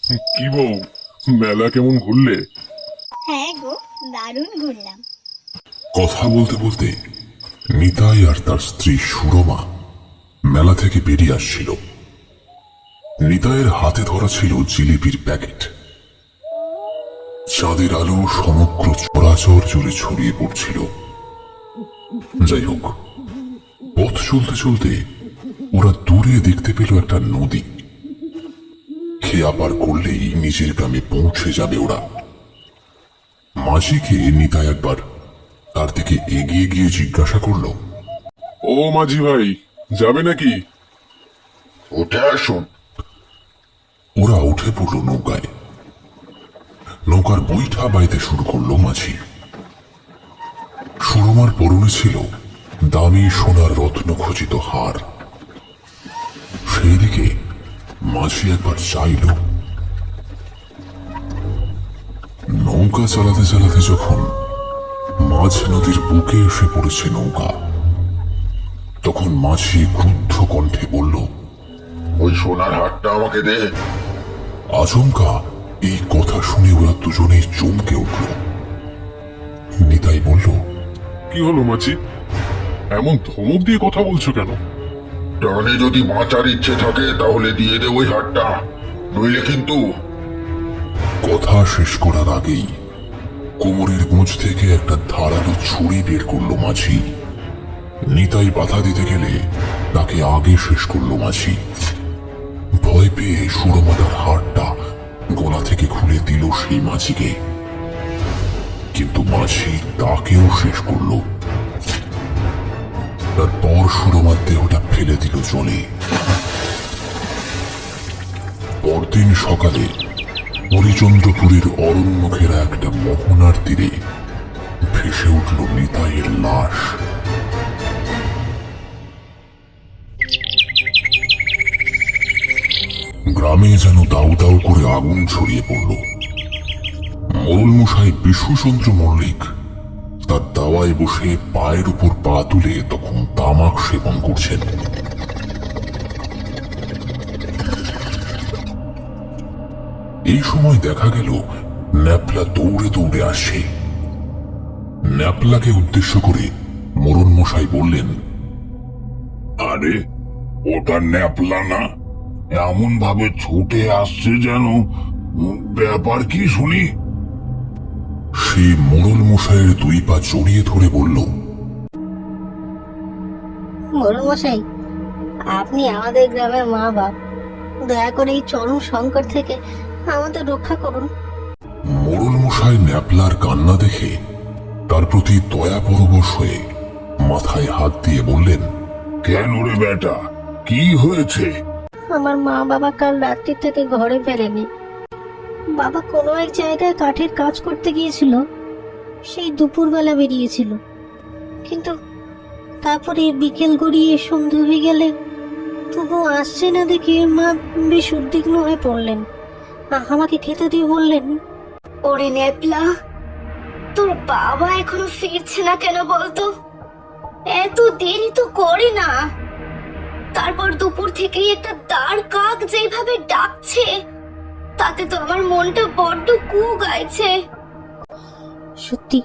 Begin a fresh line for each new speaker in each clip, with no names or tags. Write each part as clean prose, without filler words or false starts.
কি বউ, মেলা কেমন ঘুরলে?
হ্যাঁ গো, দারুণ ঘুরলাম।
কথা বলতে বলতে নিতাই আর তার স্ত্রী সুরমা মেলা থেকে বেরিয়ে আসছিল। নিতাইয়ের হাতে ধরা ছিল জিলিপির প্যাকেট। চাঁদের আলো সমগ্র চরাচর জুড়ে ছড়িয়ে পড়ছিল। যাই হোক, পথ চলতে চলতে ওরা দূরে দেখতে পেল একটা নদী। খেয়া পার করলেই নিজের গ্রামে পৌঁছে যাবে ওরা। মাঝিকে নিতাই একবার তার দিকে এগিয়ে গিয়ে জিজ্ঞাসা করলো,
ও মাঝি ভাই, যাবে নাকি?
উঠে আসুন। ওরা উঠে পড়ল নৌকায়। নৌকার বৈঠা বাইতে শুরু করলো মাঝি। সুরমার পরনে ছিল দামি সোনার রত্ন খচিত হার। সেই দিকে মাঝি একবার চাইল। নৌকা চালাতে চালাতে যখন মাঝ নদীর বুকে এসে পড়েছে নৌকা, তখন মাঝি ক্রুদ্ধ কণ্ঠে বলল, ওই সোনার হারটা আমাকে দে। আচমকা এই কথা শুনে ওরা দুজনেই চমকে উঠল। নিতাই বলল,
কি হলো মাঝি, এমন ধমক দিয়ে কথা বলছো কেন?
টানে যদি বাঁচার ইচ্ছে থাকে তাহলে দিয়ে দে ওই হারটা, নইলে কিন্তু। কথা শেষ করার আগেই কোমরের গোঁজ থেকে একটা ধারালো ছুরি বের করলো মাঝি। নিতাই বাধা দিতে গেলে তাকে আগে শেষ করলো মাঝি। ভয় পেয়ে সুরমা তার হারটা গলা থেকে খুলে দিল সেই মাঝিকে, কিন্তু মাঝি তাকেও শেষ করলো। তারপর সুরমার দেহটা ফেলে দিল জলে। পরদিন সকালে হরিচন্দ্রপুরের অরণ্য ঘেরা একটা মোহনার তীরে ভেসে উঠল নিতাইয়ের লাশ। গ্রামে যেন দাউ দাউ করে আগুন ছড়িয়ে পড়ল। মোড়ল মশাই বিশ্বচন্দ্র মল্লিক তার দাওয়ায় বসে পায়ের উপর পা তুলে তখন তামাক সেবন করছেন। এই সময় দেখা গেল ন্যাপলা দৌড়ে দৌড়ে আসছে। ন্যাপলাকে উদ্দেশ্য করে মোড়ল মশাই বললেন, আরে ওটা ন্যাপলা না? এমন ভাবে ছুটে আসছে যেন, ব্যাপার কি শুনি? সে মোড়ল মশাইয়ের দুই পা জড়িয়ে ধরে বলল,
মোড়ল মশাই, আপনি আমাদের গ্রামের মা বাপ, দয়া করে এই চরম সংকট থেকে আমাদের রক্ষা করুন।
মোড়ল মশাই ন্যাপলার কান্না দেখে তার প্রতি দয়া পরবশ হয়ে মাথায় হাত দিয়ে বললেন, কেন রে বেটা, কি হয়েছে?
আমার মা বাবা কাল রাত্রি থেকে ঘরে ফেরেনি। বাবা কোনো এক জায়গায় কাঠের কাজ করতে গিয়েছিল, সেই দুপুরবেলা বেরিয়েছিল, কিন্তু তারপরে বিকেল গড়িয়ে সন্ধ্যে হয়ে গেলে তবু আসছে না দেখে মা বেশ উদ্বিগ্ন হয়ে পড়লেন। আমাকে খেতে দিয়ে বললেন, ওরে ন্যাপলা, তোর বাবা এখনো ফিরছে না কেন বলতো? এত দেরি তো করে না। তারপর দুপুর থেকেই একটা দাঁড় কাক যেভাবে ডাকছে, তাতে তো আমার মনটা বড্ড কু গাইছে। সত্যি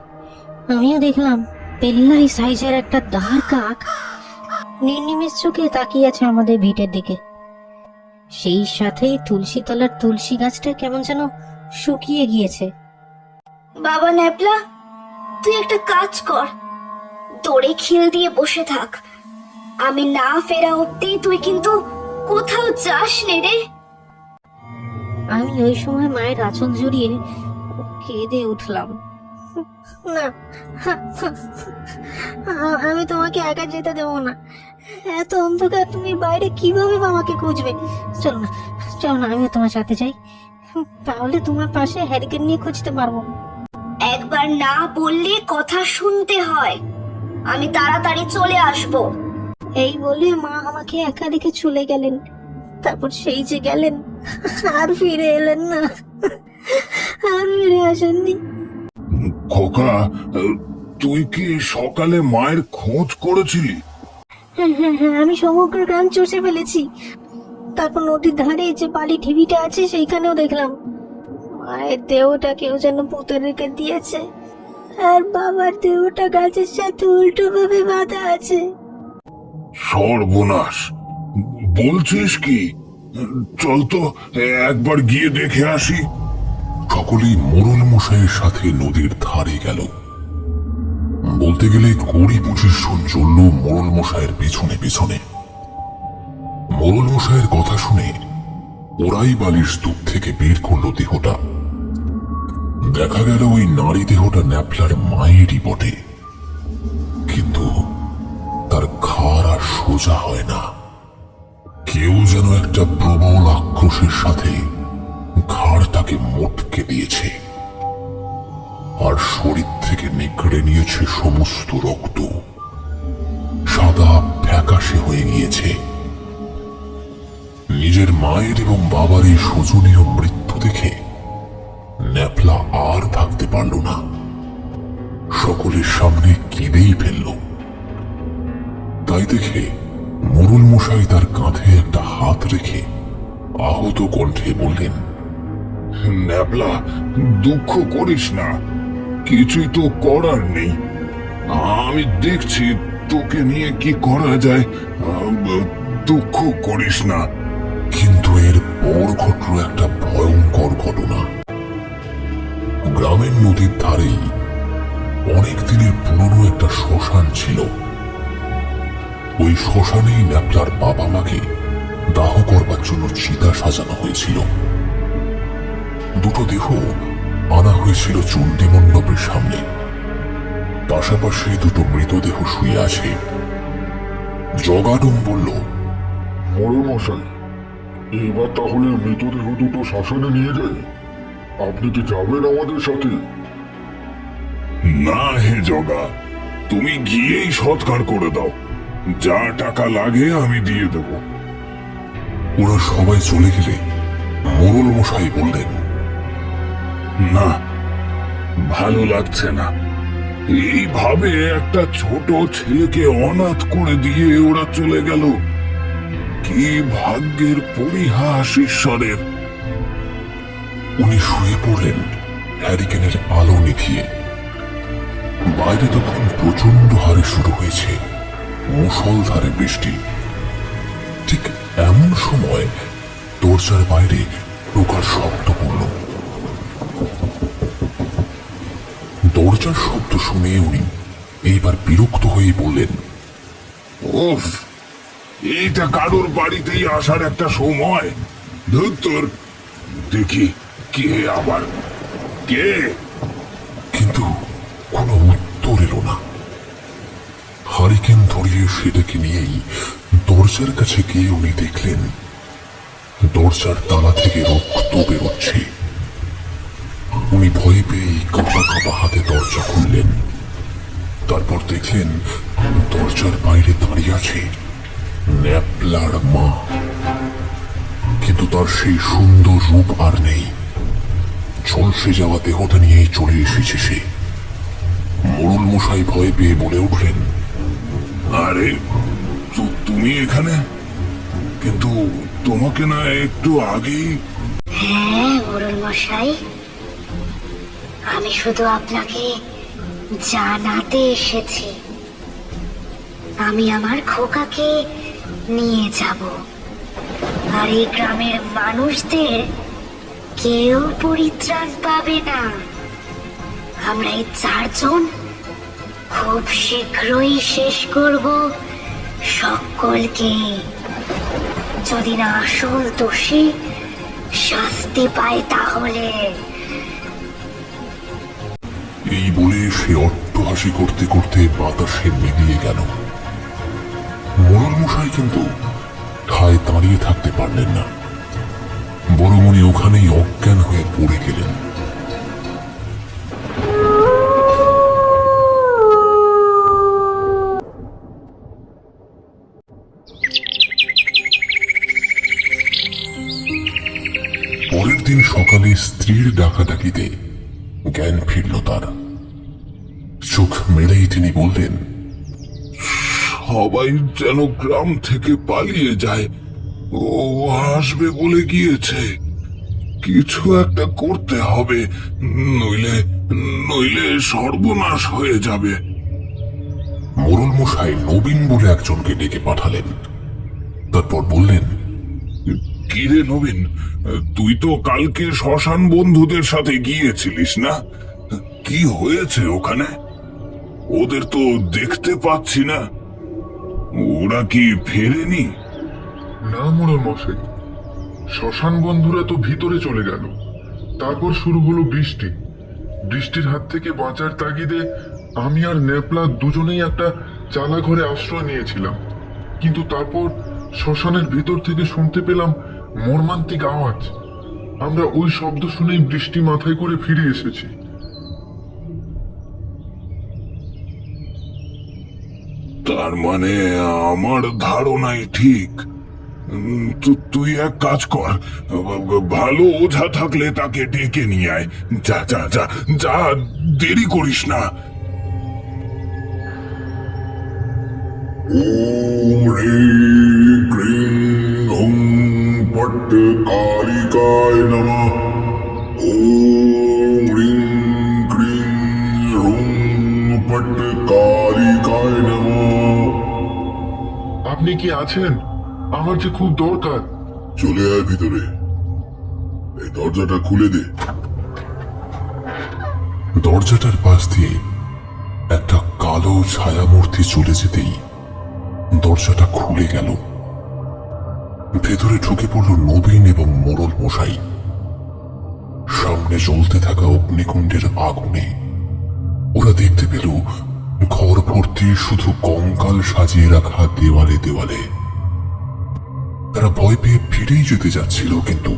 আমিও দেখলাম পেল্লাই সাইজের একটা দাঁড় কাক নির্নিমেষ চোখে তাকিয়ে আছে আমাদের ভিটের দিকে। সেই সাথে তুলসী তলার তুলসী গাছটা কেমন যেন শুকিয়ে গিয়েছে। বাবা ন্যাপলা, তুই একটা কাজ কর, দড়ে খিল দিয়ে বসে থাক। আমি না ফেরা অব্দি তুই কিন্তু কোথাও যাস নে রে। আমি ওই সময় মায়ের আঁচল জড়িয়ে কেঁদে উঠলাম। না, আমি তোমাকে একা যেতে দেবো না। এত অন্ধকার, তুমি বাইরে কিভাবে আমাকে খুঁজবে? চলো না, চলো না, আমিও তোমার সাথে যাই, তাহলে তোমার পাশে হ্যারিকেন নিয়ে খুঁজতে পারবো। একবার না বললে কথা শুনতে হয়। আমি তাড়াতাড়ি চলে আসবো। এই বলে মা আমাকে একা রেখে চলে গেলেন। তারপর সেই যে গেলেন, আর ফিরে এলেন না, আর ফিরে আসেননি।
খোকা, তুই কি সকালে মায়ের খোঁজ করেছিলি?
হ্যাঁ, আমি সমগ্র গ্রাম চষে ফেলেছি, তারপর নদীর ধারে যে বালি ঢিবিটা আছে সেইখানেও দেখলাম মায়ের দেহটা কেউ যেন পুঁতে রেখে দিয়েছে, আর বাবার দেহটা গাছের সাথে উল্টো ভাবে বাঁধা আছে।
সর্বনাশ, বলছিস কি? চল তো একবার গিয়ে দেখে আসি। সকলেই মোড়ল মশাইয়ের সাথে নদীর ধারে গেল। বলতে গেলে 20-25 জন চলল মোড়ল মশাইয়ের পেছনে পেছনে। মোড়ল মশাইয়ের কথা শুনে ওরাই বালির স্তূপ থেকে বের করলো দেহটা। দেখা গেল ওই নারী দেহটা ন্যাপলার মায়েরই বটে, কিন্তু তার ঘাড় আর সোজা হয় না। কেউ যেন একটা প্রবল আক্রোশের সাথে ঘাড়টাকে মোটকে দিয়েছে, আর শরীর থেকে নিগড়ে নিয়েছে সমস্ত রক্ত, সাদা ফ্যাকাশে হয়ে গিয়েছে। নিজের মায়ের এবং বাবার এই শোচনীয় মৃত্যু দেখে ন্যাপলা আর থাকতে পারল না, সকলের সামনে কেঁদেই ফেলল। তাই দেখে মোড়ল মশাই তার কাঁধে একটা হাত রেখে আহত কণ্ঠে বললেন, ন্যাপলা, দুঃখ করিস না, কিছুই তো করার নেই। আমি দেখছি তোকে নিয়ে কি করা যায়, দুঃখ করিস না। কিন্তু এর পর ঘটল একটা ভয়ঙ্কর ঘটনা। গ্রামের নদীর ধারেই অনেক দিনের পুরনো একটা শ্মশান ছিল। ওই শ্মশানেই ন্যাপলার বাবা মাকে দাহ করবার জন্য চিতা সাজানো হয়েছিল। দুটো দেহ আনা হয়েছিল চণ্ডী মণ্ডপের সামনে, পাশাপাশি দুটো মৃতদেহ শুয়ে আছে। জগাডম বলল,
মোড়ল মশাই, এবার তাহলে মৃতদেহ দুটো শ্মশানে নিয়ে যাই। আপনি কি যাবেন আমাদের সাথে?
না হে জগা, তুমি গিয়েই সৎকার করে দাও, যা টাকা লাগে আমি দিয়ে দেব। ওরা সবাই চলে গেলে মোড়ল মশাই বললেন, না, ভালো লাগছে না। এইভাবে একটা ছোট ছেলেকে অনাথ করে দিয়ে ওরা চলে গেল। কি ভাগ্যের পরিহাস ঈশ্বরের। উনি শুয়ে পড়লেন হ্যারিকেনের আলো নিভিয়ে। বাইরে তখন প্রচন্ড হারে শুরু হয়েছে মুষলধারে বৃষ্টি। ঠিক এমন সময় দরজার বাইরে টোকার শব্দ পড়ল। দরজার শব্দ শুনে উনি এইবার বিরক্ত হয়ে বললেন, ওফ, এইটা কারোর বাড়িতেই আসার একটা সময়? ধুত্তর, দেখি কে আবার, কে? কিন্তু কোনো উত্তর এলো না। হারিকেন ধরিয়ে সেটাকে নিয়েই দরজার কাছে গিয়ে উনি দেখলেন দরজার তালা থেকে রক্ত বেরোচ্ছে। উনি ভয় পেয়ে কাঁপা কাঁপা হাতে দরজা খুললেন। তারপর দেখলেন দরজার বাইরে দাঁড়িয়ে আছে ন্যাপলার মা, কিন্তু তার সেই সুন্দর রূপ আর নেই। ঝলসে যাওয়া দেহটা নিয়েই চলে এসেছে সে। মোড়ল মশাই ভয় পেয়ে বলে উঠলেন, আরে তুমি এখানে? কিন্তু তোমাকে না একটু আগেই।
হ্যাঁ মোড়ল মশাই, আমি শুধু আপনাকে জানাতে এসেছি আমি আমার খোকাকে নিয়ে যাব, আর এই গ্রামের মানুষদের কেউ পরিত্রাণ পাবে না। আমরা এই 4 জন খুব শীঘ্রই শেষ করব সকলকে, যদি না আসল দোষী শাস্তি পায় তাহলে।
এই বলে সে অট্টহাসি করতে করতে বাতাসে মিলিয়ে গেল। মোড়ল মশাই কিন্তু ঠায় দাঁড়িয়ে থাকতে পারলেন না, বরং উনি ওখানেই অজ্ঞান হয়ে পড়ে গেলেন। পরের দিন সকালে স্ত্রীর ডাকাডাকিতে জ্ঞান ফিরল তার। চোখ মেলেই তিনি বললেন, সবাই যেন গ্রাম থেকে পালিয়ে যায়, ও আসবে বলে গিয়েছে। কিছু একটা করতে হবে, নইলে নইলে সর্বনাশ হয়ে যাবে। মোড়ল মশাই নবীন বলে একজনকে ডেকে পাঠালেন। তারপর বললেন, কিরে নবীন, তুই তো কালকে শ্মশান বন্ধুদের সাথে গিয়েছিলিস না? কি হয়েছে ওখানে? ওদের তো দেখতে পাচ্ছি না। ওরা কি ফেরেনি?
না মোড়ল মশাই, শ্মশান বন্ধুরা তো ভিতরে চলে গেল। তারপর শুরু হলো বৃষ্টি। বৃষ্টির হাত থেকে বাঁচার তাগিদে আমি আর নেপলা দুজনেই একটা চালা ঘরে আশ্রয় নিয়েছিলাম। কিন্তু তারপর শ্মশানের ভিতর থেকে শুনতে পেলাম মর্মান্তিক আওয়াজ। আমরা ওই শব্দ শুনেই বৃষ্টি মাথায় করে ফিরে এসেছি।
তার মানে আমার ধারণাই ঠিক। তুই এক কাজ কর, ভালো ওঝা থাকলে তাকে ডেকে নিয়ে আয়। যা যা যা যা, দেরি করিস না। ওম হ্রিং ক্রিং হুম পট কালিকায় নমঃ। ওম হ্রিং ক্রিং হুম পট কালিকায় নমঃ।
আপনি কি আছেন? আমার যে খুব দরকার।
চলে আয় ভিতরে, এই দরজাটা খুলে দে। দরজাটার পাশ দিয়ে একটা কালো ছায়ামূর্তি চলে যেতেই দরজাটা খুলে গেল। ভেতরে ঢুকে পড়ল নবীন এবং মোড়ল মশাই। সামনে জ্বলতে থাকা অগ্নিকুণ্ডের আগুনে ওরা দেখতে পেল ঘর ভর্তি শুধু কঙ্কাল সাজিয়ে রাখা দেওয়ালে দেওয়ালে। তারা ভয় পেয়ে ফিরেই যেতে যাচ্ছিল, কিন্তু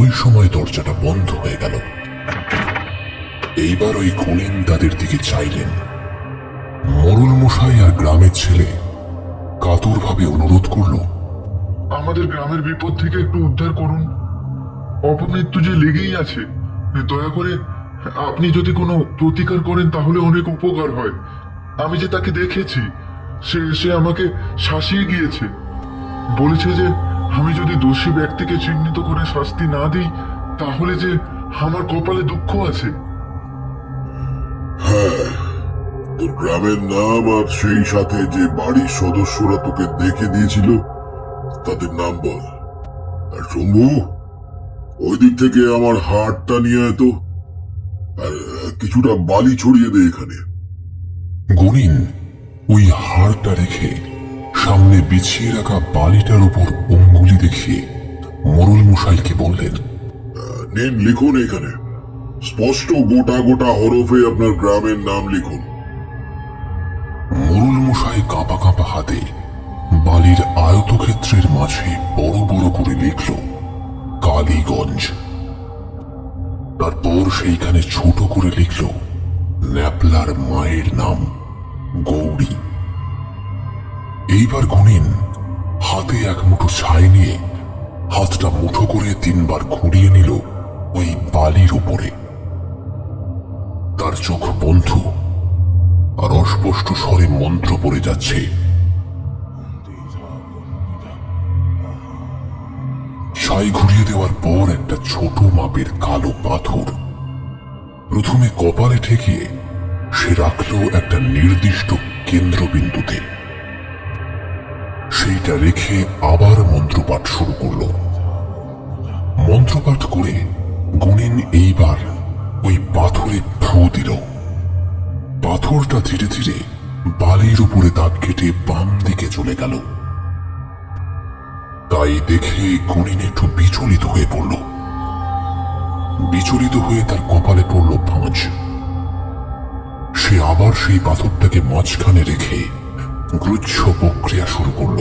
ওই সময় দরজাটা বন্ধ হয়ে গেল। এইবার ওই গুণিন তাদের দিকে চাইলেন। মোড়ল মশাই আর গ্রামের ছেলে কাতরভাবে অনুরোধ করল,
আমাদের গ্রামের বিপদ থেকে একটু উদ্ধার করুন। অপমৃত্যু যে লেগেই আছে। দয়া করে আপনি যদি কোনো প্রতিকার করেন তাহলে অনেক উপকার হয়। আমি যে তাকে দেখেছি, সে আমাকে শাসিয়ে গিয়েছে। বলেছে যে আমি যদি দোষী ব্যক্তিকে চিহ্নিত করে শাস্তি না দিই তাহলে যে আমার কপালে দুঃখ আছে।
হ্যাঁ, তোর গ্রামের নাম আর সেই সাথে যে বাড়ির সদস্যরা তোকে দেখে দিয়েছিল তাদের নাম বল। আর শম্ভু, ওই দিক থেকে আমার হাড়টা নিয়ে আয় তো, আর কিছুটা বালি ছড়িয়ে দে এখানে। গুণিন ওই হাড়টা রেখে সামনে বিছিয়ে রাখা বালিটার উপর অঙ্গুলি দেখিয়ে মোড়ল মশাইকে বললেন, নিন, লিখুন এখানে স্পষ্ট গোটা গোটা হরফে আপনার গ্রামের নাম লিখুন। মোড়ল মশাই কাঁপা কাঁপা হাতে বালির আয়তক্ষেত্রের মাঝে বড় বড় করে লিখল কালীগঞ্জ। তারপর সেইখানে ছোট করে লিখল ন্যাপলার মায়ের নাম গৌরী। এইবার গুণিন হাতে এক মুঠো ছাই নিয়ে হাতটা মুঠো করে 3 বার ঘুরিয়ে নিল ওই বালির উপরে। তার চোখ বন্ধ আর অস্পষ্ট স্বরে মন্ত্র পড়ে যাচ্ছে। ছাই ঘুরিয়ে দেওয়ার পর একটা ছোট মাপের কালো পাথর প্রথমে কপালে ঠেকিয়ে সে রাখলো একটা নির্দিষ্ট কেন্দ্রবিন্দুতে। সেইটা রেখে আবার মন্ত্রপাঠ শুরু করলো। মন্ত্রপাঠ করে গুণিন এইবার ওই পাথরে ফু দিল। পাথরটা ধীরে ধীরে বালির উপরে দাগ কেটে বাম দিকে চলে গেল। তাই দেখে গুণিন একটু বিচলিত হয়ে পড়ল। বিচলিত হয়ে তার কপালে পড়ল ভাঁজ। সে আবার সেই পাথরটাকে মাঝখানে রেখে গুচ্ছ প্রক্রিয়া শুরু করল,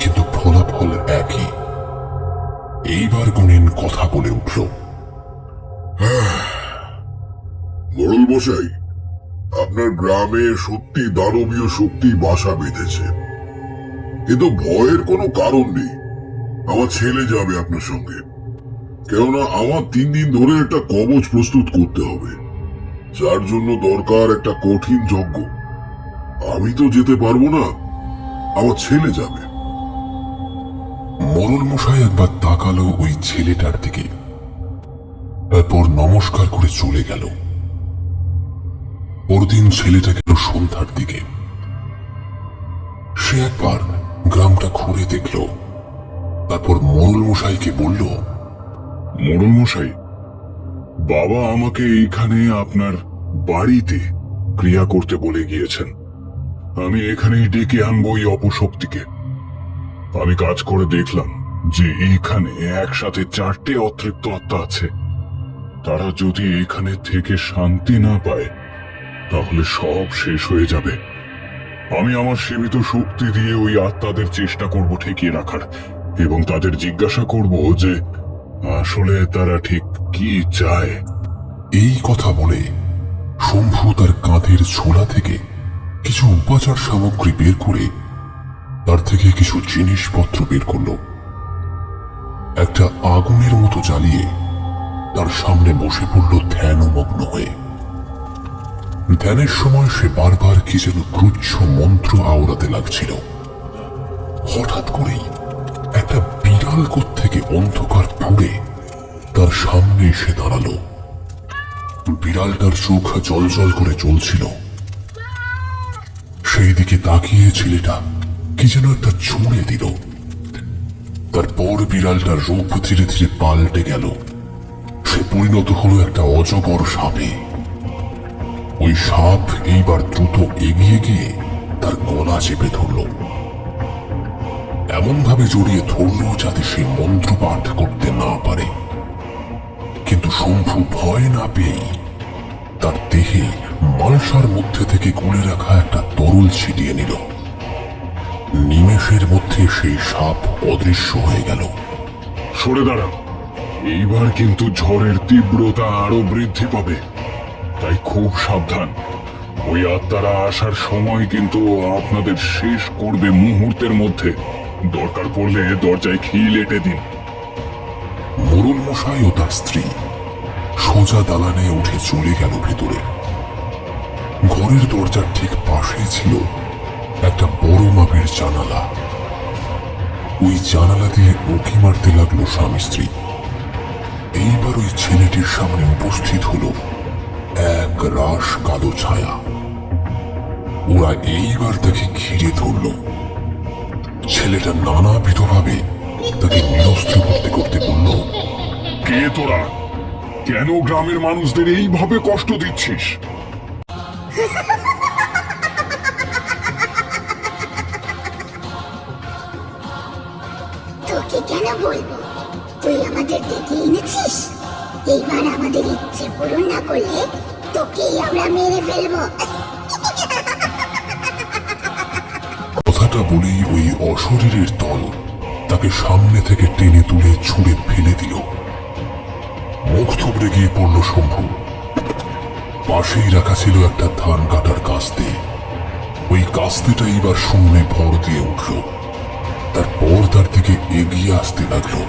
কিন্তু ফলাফল একই। এইবার গুণিন কথা বলে উঠল, মোড়ল মশাই, আপনার গ্রামে সত্যি দানবীয় শক্তি বাসা বেঁধেছে, কিন্তু ভয়ের কোনো কারণ নেই। আমার ছেলে যাবে আপনার সঙ্গে, কেননা আমার 3 দিন ধরে একটা কবচ প্রস্তুত করতে হবে, যার জন্য দরকার একটা কঠিন যজ্ঞ। আমি তো যেতে পারবো না, আমার ছেলে যাবে। মোড়ল মশাই একবার তাকালো ওই ছেলেটার দিকে, তারপর নমস্কার করে চলে গেল। পরদিন ছেলেটা গেল সন্ধ্যার দিকে। সে একবার গ্রামটা ঘুরে দেখল, তারপর মোড়ল মশাইকে বলল,
মোড়ল মশাই, বাবা আমাকে এইখানে আপনার বাড়িতে ক্রিয়া করতে বলে গিয়েছেন। আমি এখানেই ডেকে আনবো ওই অপশক্তিকে। আমি কাজ করে দেখলাম যে এইখানে একসাথে 4টে অতৃপ্ত আত্মা আছে। তারা যদি এখানে থেকে শান্তি না পায় তাহলে সব শেষ হয়ে যাবে। আমি আমার সীমিত শক্তি দিয়ে ওই আত্মাদের চেষ্টা করব ঠেকিয়ে রাখার, এবং তাদের জিজ্ঞাসা করব যে আসলে তারা ঠিক কি চায়।
এই কথা বলে শম্ভু তার কাঁধের ছোলা থেকে কিছু উপাচার সামগ্রী বের করে তার থেকে কিছু জিনিসপত্র বের করল। একটা আগুনের মতো জ্বালিয়ে তার সামনে বসে পড়ল ধ্যানমগ্ন হয়ে। ধ্যানের সময় সে বারবার কি যেন গুচ্ছ মন্ত্র আওড়াতে লাগছিল। হঠাৎ করেই একটা বিড়াল থেকে অন্ধকার পুড়ে তার সামনে এসে দাঁড়ালো। বিড়ালটার চোখ জল করে জ্বলছিল। সেই দিকে তাকিয়ে ছেলেটা কি যেন একটা ছুঁড়ে দিল। তারপর বিড়ালটার রূপ ধীরে ধীরে পাল্টে গেল। সে পরিণত হলো একটা অজগর সাপে। ওই সাপ এইবার দ্রুত এগিয়ে গিয়ে তার গলা চেপে ধরল, এমন ভাবে জড়িয়ে ধরল যাতে সে মন্ত্র পাঠ করতে না পারে। কিন্তু শম্ভু ভয় না পেয়েই তার দেহে মালসার মধ্যে থেকে গুলে রাখা একটা তরল ছিটিয়ে নিল। নিমেষের মধ্যে সেই সাপ অদৃশ্য হয়ে গেল।
সরে দাঁড়ান, এইবার কিন্তু ঝড়ের তীব্রতা আরো বৃদ্ধি পাবে, তাই খুব সাবধান। ওই আত্মারা আসার সময় কিন্তু আপনাদের শেষ করবে মুহূর্তের মধ্যে। দরকার পড়লে দরজায় খিল এঁটে দিন।
মোড়ল মশাই ও তার স্ত্রী সোজা দালানে উঠে চলে গেল ভেতরে। ঘরের দরজার ঠিক পাশে ছিল একটা বড় মাপের জানালা। ওই জানালা দিয়ে উঁকি মারতে লাগলো স্বামী স্ত্রী। এইবার ওই ছেলেটির সামনে উপস্থিত হলো এক রাশ কালো ছায়া। ওরা এইবার তাকে ঘিরে ধরল। ছেলেটা নানাবিধভাবে তাকে নিরস্ত্র করতে করতে বলল,
কে তোরা? কেন গ্রামের মানুষদের এইভাবে কষ্ট দিচ্ছিস?
তোকে কেন বলবো? তুই আমাদের ডেকে এনেছিস। এইবার আমাদের ইচ্ছে পূরণ না করলে তোকেই আমরা মেরে ফেলবো।
কথাটা বলেই ওই অশরীরের দল তাকে সামনে থেকে টেনে তুলে ছুঁড়ে ফেলে দিল। মুখ থুবড়ে গিয়ে পড়ল শম্ভু। পাশেই রাখা ছিল একটা ধান কাটার কাস্তে। ওই কাস্তেটা এবার শূন্যে ভর দিয়ে উঠল। তারপর তার দিকে এগিয়ে আসতে লাগলো।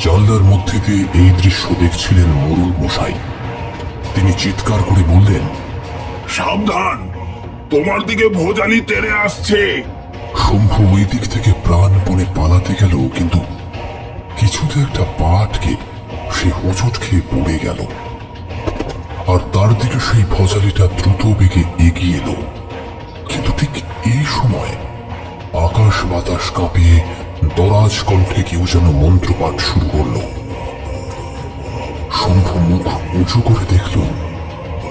জানলার মধ্যে দিয়ে এই দৃশ্য দেখছিলেন মোড়ল মশাই। তিনি চিৎকার করে বললেন,
সাবধান, তোমার দিকে ভোজালি তেড়ে আসছে।
শম্ভু ওই দিক থেকে প্রাণপণে পালাতে গেল, কিন্তু কিছুতে একটা পা আটকে সে হোঁচট খেয়ে পড়ে গেল। আর তার দিকে সেই ভজালিটা দ্রুত বেগে এগিয়ে এলো। কিন্তু ঠিক এই সময় আকাশ বাতাস কাঁপিয়ে দরাজ কণ্ঠে কেউ যেন মন্ত্রপাঠ শুরু করল। শম্ভু মুখ উঁচু করে দেখল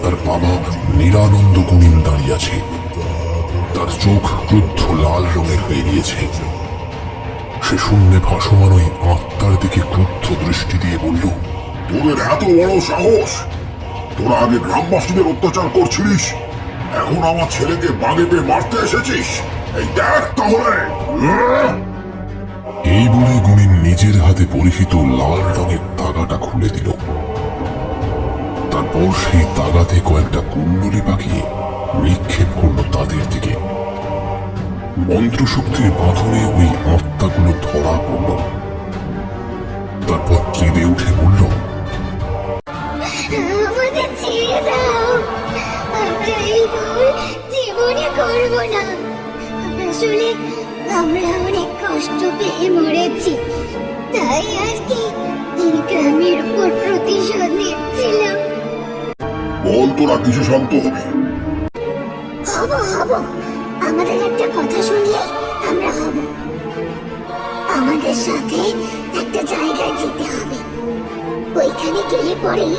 তার বাবা নিরানন্দ গুণিন দাঁড়িয়ে আছে। তার চোখ ক্রুদ্ধ লাল রঙের হয়ে গিয়েছে। সে শূন্যে ভাসমান ওই আত্মার দিকে ক্রুদ্ধ দৃষ্টি দিয়ে বলল,
তোদের এত বড় সাহস! তোরা আগে গ্রামবাসীদের অত্যাচার করছিলিস, এখন আমার ছেলেকে বাগে পেয়ে মারতে এসেছিস। এই দেখ তাহলে।
এই বলে গুণিন নিজের হাতে পরিহিত লাল রঙের তাগাটা খুলে দিল। তারপর সেই তাগাতে কয়েকটা কুণ্ডলী পাকিয়ে নিক্ষেপ করল তাদের দিকে। মন্ত্রশক্তির বাঁধনে ওই আত্মাগুলো ধরা পড়ল। তারপর কেঁদে উঠে বলল,
আমাদের ছেড়ে দাও, আমরা এই ভুল জীবনে করবো না। আমরা অনেক কষ্ট পেয়ে মরেছি, তাই আর কি এই গ্রামের উপর প্রতিশোধ নিচ্ছিলাম।
বল তোরা কিছু শান্ত হবি।
হব হব, আমাদের একটা কথা শুনলে আমরা হব। আমাদের সাথে একটা জায়গায় যেতে হবে, ওইখানে গেলে পরেই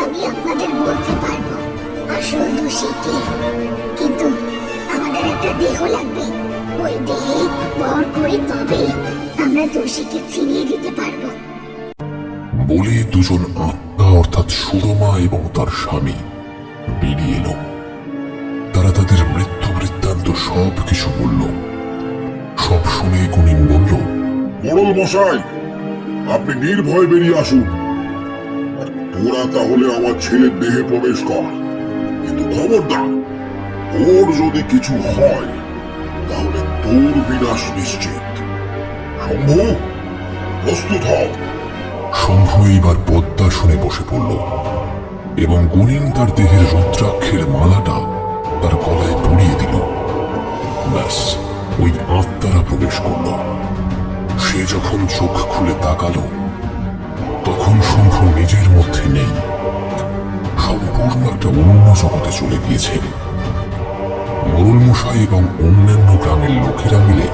আমি আপনাদের বলতে পারবো আসল দোষী কে। কিন্তু আমাদের একটা দেহ লাগবে, ওই দেহে ভর করে তবেই আমরা দোষীকে চিনিয়ে দিতে পারবো।
বলে দুজন আত্মা অর্থাৎ সুরমা এবং তার স্বামী বেরিয়ে এলো। তারা তাদের মৃত্যু বৃত্তান্ত সব কিছু বলল। সব শুনে গুণিন বলল,
মোড়ল মশাই, আপনি নির্ভয় বেরিয়ে আসুন। আর তোরা তাহলে আমার ছেলের দেহে প্রবেশ কর, কিন্তু খবরদার, ওর যদি কিছু হয় তাহলে তোর বিনাশ নিশ্চিত। শম্ভু, প্রস্তুত হও।
শম্ভু এইবার পদ্মাসনে বসে পড়ল এবং গুণিন তার দেহের রুদ্রাক্ষের মালাটা তার গলায় পরিয়ে দিল। ব্যাস, ওই আত্মারা প্রবেশ করল। সে যখন চোখ খুলে তাকালো, তখন শম্ভু নিজের মধ্যে নেই, সম্পূর্ণ একটা অন্য জগতে চলে গিয়েছে। মোড়ল মশাই এবং অন্যান্য গ্রামের লোকেরা মিলে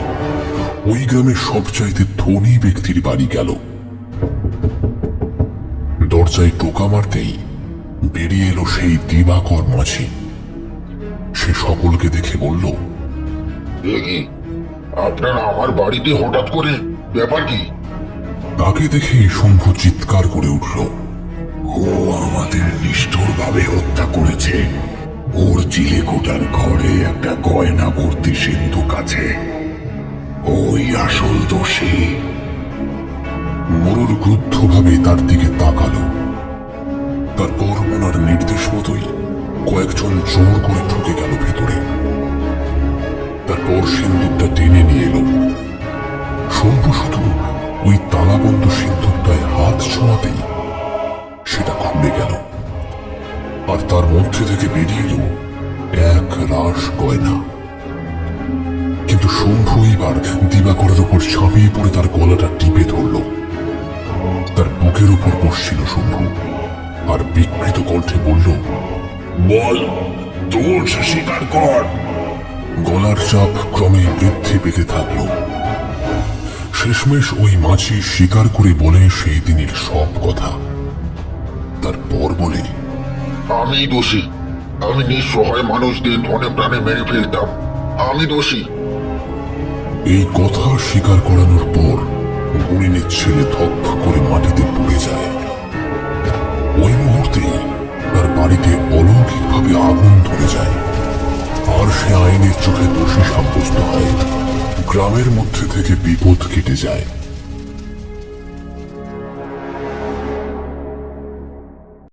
ওই গ্রামের সবচাইতে ধনী ব্যক্তির বাড়ি গেল। দরজায় টোকা মারতেই বেরিয়ে এলো সেই দিবাকর মাঝি। সে সকলকে দেখে বলল,
কি আপনারা আমার বাড়িতে হঠাৎ করে, ব্যাপার কি?
তাকে দেখে শম্ভু চিৎকার করে উঠল,
ও আমাদের নিষ্ঠুরভাবে হত্যা করেছে। ওর চিলেকোটার ঘরে একটা গয়না ভর্তি সিন্ধুক আছে, ওই আসল দোষী।
মোড়ল ক্রুদ্ধভাবে তার দিকে তাকালো। তারপর ওনার নির্দেশ মতোই কয়েকজন জোর করে ঢুকে গেল ভেতরে। তারপর সিন্দুকটা টেনে নিয়ে এলো। শম্ভু শুধু ওই তালাবন্ধ সিন্দুকটায় হাত ছোঁয়াতেই সেটা খুলে গেল, আর তার মধ্যে থেকে বেরিয়ে এলো এক রাশ গয়না। কিন্তু শম্ভু এবার দিবাকরের উপর ঝাঁপিয়ে পড়ে তার গলাটা টিপে ধরল। তার বুকের উপর বসছিল শম্ভু, আর বিকৃত কণ্ঠে বলল,
বল, দোষ স্বীকার কর।
গলার চাপ ক্রমে বৃদ্ধি পেতে থাকল। শেষমেশ ওই মাঝি স্বীকার করে বলে সেই দিনের সব কথা। তারপর বলে,
আমি দোষী। আমি নিঃসহায় মানুষদের ধনে প্রাণে মেরে ফেলতাম। আমি দোষী।
এই কথা স্বীকার করানোর পর গুণিনের ছেলে ধপ্প করে মাটিতে পড়ে যায়। ওই মুহূর্তেই তার বাড়িতে অলৌকিকভাবে আগুন ধরে যায়, আর সে আইনের চোখে দোষী সাব্যস্ত হয়। গ্রামের মধ্যে থেকে বিপদ কেটে যায়।